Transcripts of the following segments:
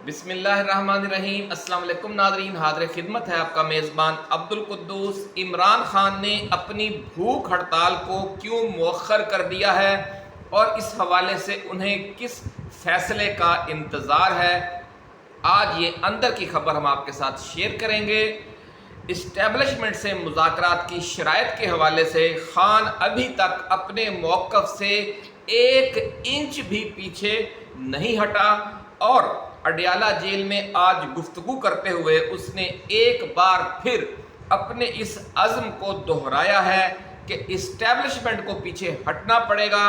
بسم اللہ الرحمن الرحیم۔ السلام علیکم ناظرین، حاضر خدمت ہے آپ کا میزبان عبدالقدوس۔ عمران خان نے اپنی بھوک ہڑتال کو کیوں مؤخر کر دیا ہے اور اس حوالے سے انہیں کس فیصلے کا انتظار ہے، آج یہ اندر کی خبر ہم آپ کے ساتھ شیئر کریں گے۔ اسٹیبلشمنٹ سے مذاکرات کی شرائط کے حوالے سے خان ابھی تک اپنے موقف سے ایک انچ بھی پیچھے نہیں ہٹا اور اڈیالہ جیل میں آج گفتگو کرتے ہوئے اس نے ایک بار پھر اپنے اس عزم کو دہرایا ہے کہ اسٹیبلشمنٹ کو پیچھے ہٹنا پڑے گا۔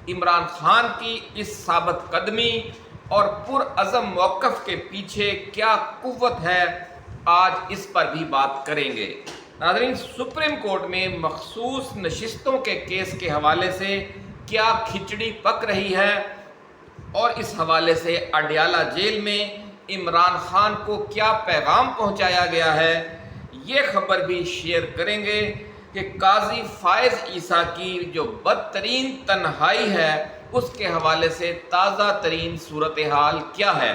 عمران خان کی اس ثابت قدمی اور پرعزم موقف کے پیچھے کیا قوت ہے، آج اس پر بھی بات کریں گے۔ ناظرین، سپریم کورٹ میں مخصوص نشستوں کے کیس کے حوالے سے کیا کھچڑی پک رہی ہے اور اس حوالے سے اڈیالہ جیل میں عمران خان کو کیا پیغام پہنچایا گیا ہے، یہ خبر بھی شیئر کریں گے کہ قاضی فائز عیسیٰ کی جو بدترین تنہائی ہے اس کے حوالے سے تازہ ترین صورتحال کیا ہے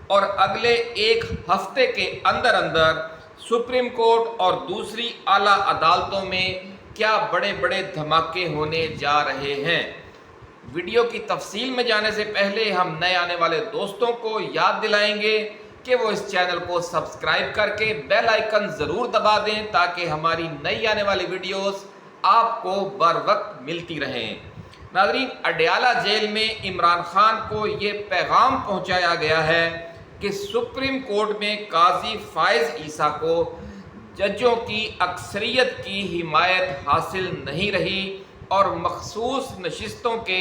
اور اگلے ایک ہفتے کے اندر سپریم کورٹ اور دوسری اعلیٰ عدالتوں میں کیا بڑے بڑے دھماکے ہونے جا رہے ہیں۔ ویڈیو کی تفصیل میں جانے سے پہلے ہم نئے آنے والے دوستوں کو یاد دلائیں گے کہ وہ اس چینل کو سبسکرائب کر کے بیل آئیکن ضرور دبا دیں تاکہ ہماری نئی آنے والی ویڈیوز آپ کو بر وقت ملتی رہیں۔ ناظرین، اڈیالہ جیل میں عمران خان کو یہ پیغام پہنچایا گیا ہے کہ سپریم کورٹ میں قاضی فائز عیسیٰ کو ججوں کی اکثریت کی حمایت حاصل نہیں رہی اور مخصوص نشستوں کے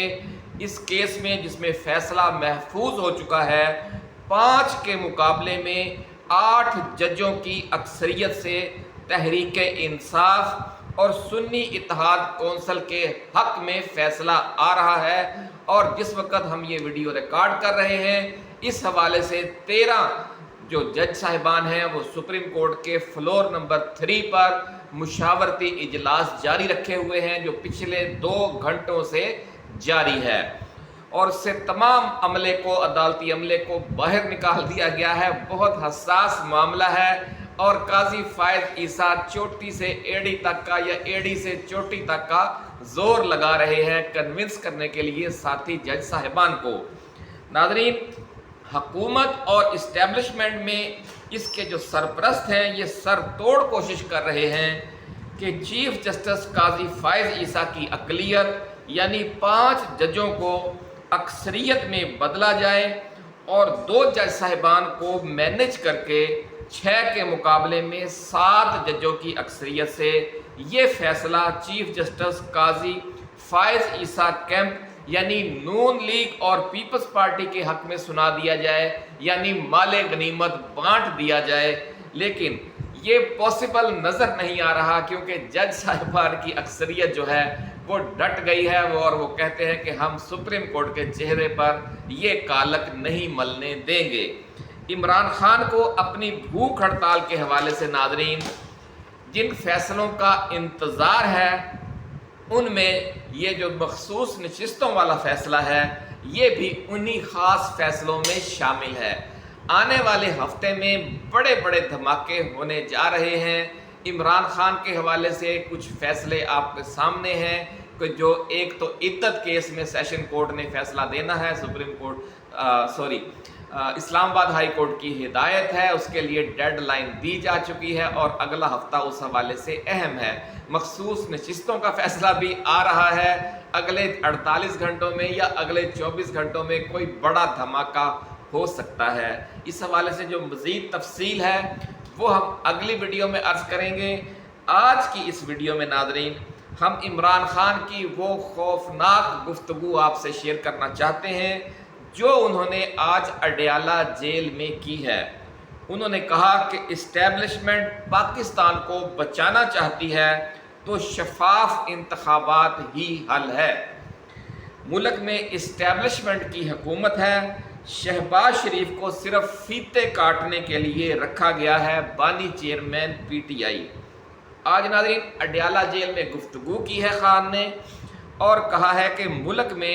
اس کیس میں جس میں فیصلہ محفوظ ہو چکا ہے، 5 کے مقابلے میں 8 ججوں کی اکثریت سے تحریک انصاف اور سنی اتحاد کونسل کے حق میں فیصلہ آ رہا ہے۔ اور جس وقت ہم یہ ویڈیو ریکارڈ کر رہے ہیں اس حوالے سے 13 جو جج صاحبان ہیں وہ سپریم کورٹ کے فلور نمبر 3 پر مشاورتی اجلاس جاری رکھے ہوئے ہیں جو پچھلے 2 گھنٹوں سے جاری ہے اور اس سے تمام عملے کو، عدالتی عملے کو باہر نکال دیا گیا ہے۔ بہت حساس معاملہ ہے اور قاضی فائز عیسیٰ چوٹی سے ایڑی تک کا یا ایڑی سے چوٹی تک کا زور لگا رہے ہیں کنونس کرنے کے لیے ساتھی جج صاحبان کو۔ ناظرین، حکومت اور اسٹیبلشمنٹ میں اس کے جو سرپرست ہیں یہ سر توڑ کوشش کر رہے ہیں کہ چیف جسٹس قاضی فائز عیسیٰ کی اقلیت یعنی 5 ججوں کو اکثریت میں بدلا جائے اور 2 جج صاحبان کو مینج کر کے 6 کے مقابلے میں 7 ججوں کی اکثریت سے یہ فیصلہ چیف جسٹس قاضی فائز عیسیٰ کیمپ یعنی نون لیگ اور پیپلز پارٹی کے حق میں سنا دیا جائے، یعنی مال غنیمت بانٹ دیا جائے۔ لیکن یہ پاسبل نظر نہیں آ رہا کیونکہ جج صاحبان کی اکثریت جو ہے وہ ڈٹ گئی ہے اور وہ کہتے ہیں کہ ہم سپریم کورٹ کے چہرے پر یہ کالک نہیں ملنے دیں گے۔ عمران خان کو اپنی بھوک ہڑتال کے حوالے سے ناظرین جن فیصلوں کا انتظار ہے ان میں یہ جو مخصوص نشستوں والا فیصلہ ہے یہ بھی انہی خاص فیصلوں میں شامل ہے۔ آنے والے ہفتے میں بڑے بڑے دھماکے ہونے جا رہے ہیں۔ عمران خان کے حوالے سے کچھ فیصلے آپ کے سامنے ہیں کہ جو ایک تو عدت کیس میں سیشن کورٹ نے فیصلہ دینا ہے، سپریم کورٹ اسلام آباد ہائی کورٹ کی ہدایت ہے، اس کے لیے ڈیڈ لائن دی جا چکی ہے اور اگلا ہفتہ اس حوالے سے اہم ہے۔ مخصوص نشستوں کا فیصلہ بھی آ رہا ہے، اگلے 48 گھنٹوں میں یا اگلے 24 گھنٹوں میں کوئی بڑا دھماکہ ہو سکتا ہے۔ اس حوالے سے جو مزید تفصیل ہے وہ ہم اگلی ویڈیو میں عرض کریں گے۔ آج کی اس ویڈیو میں ناظرین ہم عمران خان کی وہ خوفناک گفتگو آپ سے شیئر کرنا چاہتے ہیں جو انہوں نے آج اڈیالہ جیل میں کی ہے۔ انہوں نے کہا کہ اسٹیبلشمنٹ پاکستان کو بچانا چاہتی ہے تو شفاف انتخابات ہی حل ہے۔ ملک میں اسٹیبلشمنٹ کی حکومت ہے، شہباز شریف کو صرف فیتے کاٹنے کے لیے رکھا گیا ہے بانی چیئرمین پی ٹی آئی۔ آج ناظرین اڈیالہ جیل میں گفتگو کی ہے خان نے اور کہا ہے کہ ملک میں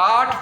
8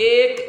1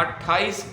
28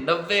90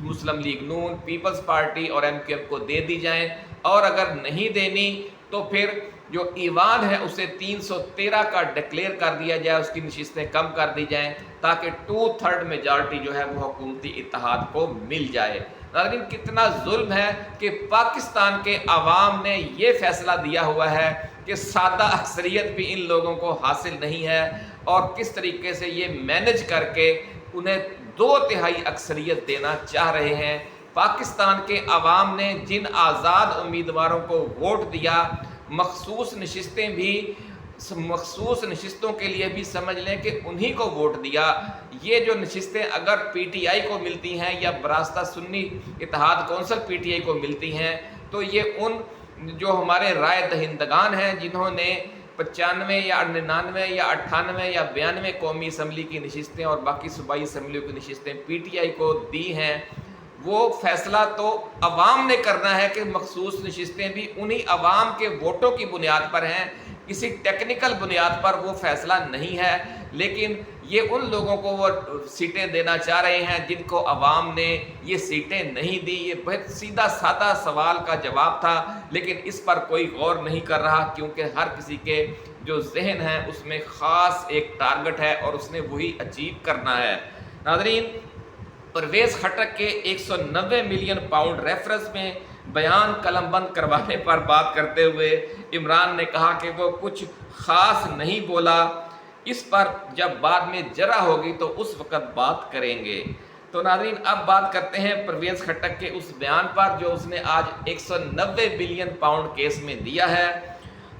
مسلم لیگ نون، پیپلز پارٹی اور MQM کو دے دی جائیں، اور اگر نہیں دینی تو پھر جو ایوان ہے اسے 313 کا ڈکلیئر کر دیا جائے، اس کی نشستیں کم کر دی جائیں تاکہ 2/3 میجارٹی جو ہے وہ حکومتی اتحاد کو مل جائے۔ ناظرین کتنا ظلم ہے کہ پاکستان کے عوام نے یہ فیصلہ دیا ہوا ہے کہ سادہ اکثریت بھی ان لوگوں کو حاصل نہیں ہے، اور کس طریقے سے یہ مینج کر کے انہیں 2/3 اکثریت دینا چاہ رہے ہیں۔ پاکستان کے عوام نے جن آزاد امیدواروں کو ووٹ دیا، مخصوص نشستیں بھی، مخصوص نشستوں کے لیے بھی سمجھ لیں کہ انہی کو ووٹ دیا۔ یہ جو نشستیں اگر PTI کو ملتی ہیں یا براستہ سنی اتحاد کونسل PTI کو ملتی ہیں، تو یہ ان جو ہمارے رائے دہندگان ہیں جنہوں نے 95 یا 99 یا 98 یا 92 قومی اسمبلی کی نشستیں اور باقی صوبائی اسمبلیوں کی نشستیں PTI کو دی ہیں، وہ فیصلہ تو عوام نے کرنا ہے کہ مخصوص نشستیں بھی انہی عوام کے ووٹوں کی بنیاد پر ہیں، کسی ٹیکنیکل بنیاد پر وہ فیصلہ نہیں ہے۔ لیکن یہ ان لوگوں کو وہ سیٹیں دینا چاہ رہے ہیں جن کو عوام نے یہ سیٹیں نہیں دی۔ یہ بہت سیدھا سادہ سوال کا جواب تھا، لیکن اس پر کوئی غور نہیں کر رہا، کیونکہ ہر کسی کے جو ذہن ہے اس میں خاص ایک ٹارگٹ ہے اور اس نے وہی اچیو کرنا ہے۔ ناظرین پرویز خٹک کے 190 ملین پاؤنڈ ریفرنس میں بیان قلم بند کروانے پر بات کرتے ہوئے عمران نے کہا کہ وہ کچھ خاص نہیں بولا، اس پر جب بعد میں جرا ہوگی تو اس وقت بات کریں گے۔ تو ناظرین اب بات کرتے ہیں پرویز خٹک کے اس بیان پر جو اس نے آج 190 بلین پاؤنڈ کیس میں دیا ہے۔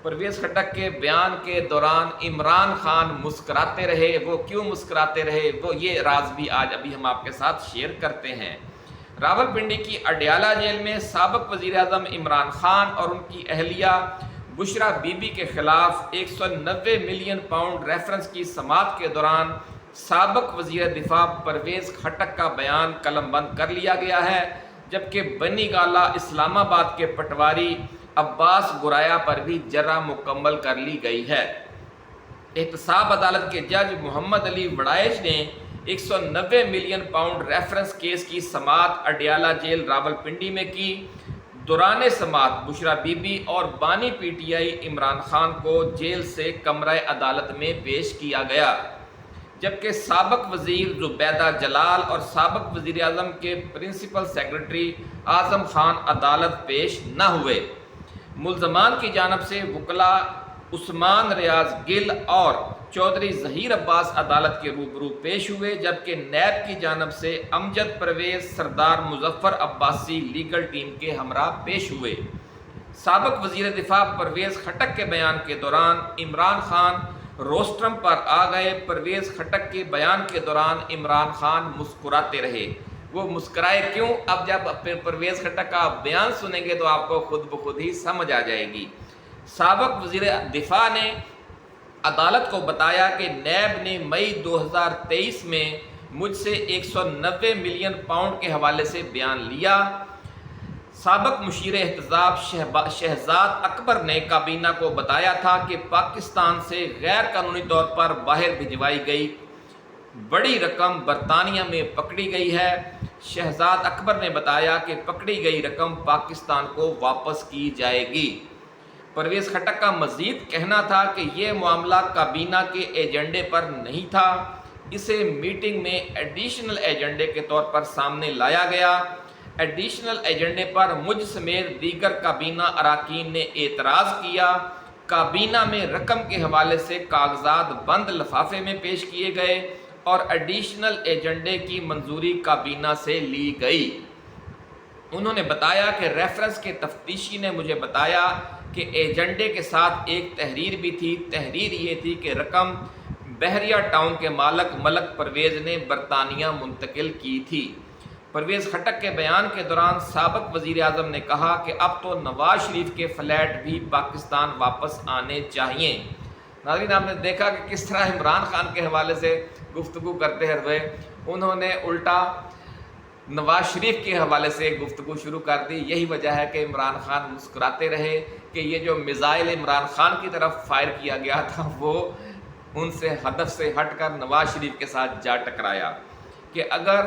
پرویز خٹک کے بیان کے دوران عمران خان مسکراتے رہے، وہ کیوں مسکراتے رہے وہ یہ راز بھی آج ابھی ہم آپ کے ساتھ شیئر کرتے ہیں۔ راولپنڈی کی اڈیالہ جیل میں سابق وزیر اعظم عمران خان اور ان کی اہلیہ بشرا بی بی کے خلاف 190 ملین پاؤنڈ ریفرنس کی سماعت کے دوران سابق وزیر دفاع پرویز خٹک کا بیان قلم بند کر لیا گیا ہے، جبکہ بنی گالہ اسلام آباد کے پٹواری عباس گرایا پر بھی جرا مکمل کر لی گئی ہے۔ احتساب عدالت کے جج محمد علی وڑائش نے 190 ملین پاؤنڈ ریفرنس کیس کی سماعت اڈیالہ جیل راولپنڈی میں کی۔ دوران سماعت بشرا بی بی اور بانی PTI عمران خان کو جیل سے کمرہ عدالت میں پیش کیا گیا، جبکہ سابق وزیر زبیدہ جلال اور سابق وزیر اعظم کے پرنسپل سیکرٹری اعظم خان عدالت پیش نہ ہوئے۔ ملزمان کی جانب سے وکلاء عثمان ریاض گل اور چودھری ظہیر عباس عدالت کے روبرو پیش ہوئے، جبکہ نیب کی جانب سے امجد پرویز، سردار مظفر عباسی لیگل ٹیم کے ہمراہ پیش ہوئے۔ سابق وزیر دفاع پرویز خٹک کے بیان کے دوران عمران خان روسٹرم پر آ گئے۔ پرویز خٹک کے بیان کے دوران عمران خان مسکراتے رہے۔ وہ مسکرائے کیوں؟ اب جب پرویز خٹک کا بیان سنیں گے تو آپ کو خود بخود ہی سمجھ آ جائے گی۔ سابق وزیر دفاع نے عدالت کو بتایا کہ نیب نے مئی 2023 میں مجھ سے 190 ملین پاؤنڈ کے حوالے سے بیان لیا۔ سابق مشیر احتساب شہزاد اکبر نے کابینہ کو بتایا تھا کہ پاکستان سے غیر قانونی طور پر باہر بھجوائی گئی بڑی رقم برطانیہ میں پکڑی گئی ہے۔ شہزاد اکبر نے بتایا کہ پکڑی گئی رقم پاکستان کو واپس کی جائے گی۔ پرویز خٹک کا مزید کہنا تھا کہ یہ معاملہ کابینہ کے ایجنڈے پر نہیں تھا، اسے میٹنگ میں ایڈیشنل ایجنڈے کے طور پر سامنے لایا گیا۔ ایڈیشنل ایجنڈے پر مجھ سمیت دیگر کابینہ اراکین نے اعتراض کیا۔ کابینہ میں رقم کے حوالے سے کاغذات بند لفافے میں پیش کیے گئے اور ایڈیشنل ایجنڈے کی منظوری کابینہ سے لی گئی۔ انہوں نے بتایا کہ ریفرنس کے تفتیشی نے مجھے بتایا کہ ایجنڈے کے ساتھ ایک تحریر بھی تھی۔ تحریر یہ تھی کہ رقم بحریہ ٹاؤن کے مالک ملک پرویز نے برطانیہ منتقل کی تھی۔ پرویز خٹک کے بیان کے دوران سابق وزیر اعظم نے کہا کہ اب تو نواز شریف کے فلیٹ بھی پاکستان واپس آنے چاہیے۔ ناظرین آپ نے دیکھا کہ کس طرح عمران خان کے حوالے سے گفتگو کرتے ہوئے انہوں نے الٹا نواز شریف کے حوالے سے گفتگو شروع کر دی۔ یہی وجہ ہے کہ عمران خان مسکراتے رہے کہ یہ جو میزائل عمران خان کی طرف فائر کیا گیا تھا وہ ان سے ہدف سے ہٹ کر نواز شریف کے ساتھ جا ٹکرایا۔ کہ اگر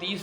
30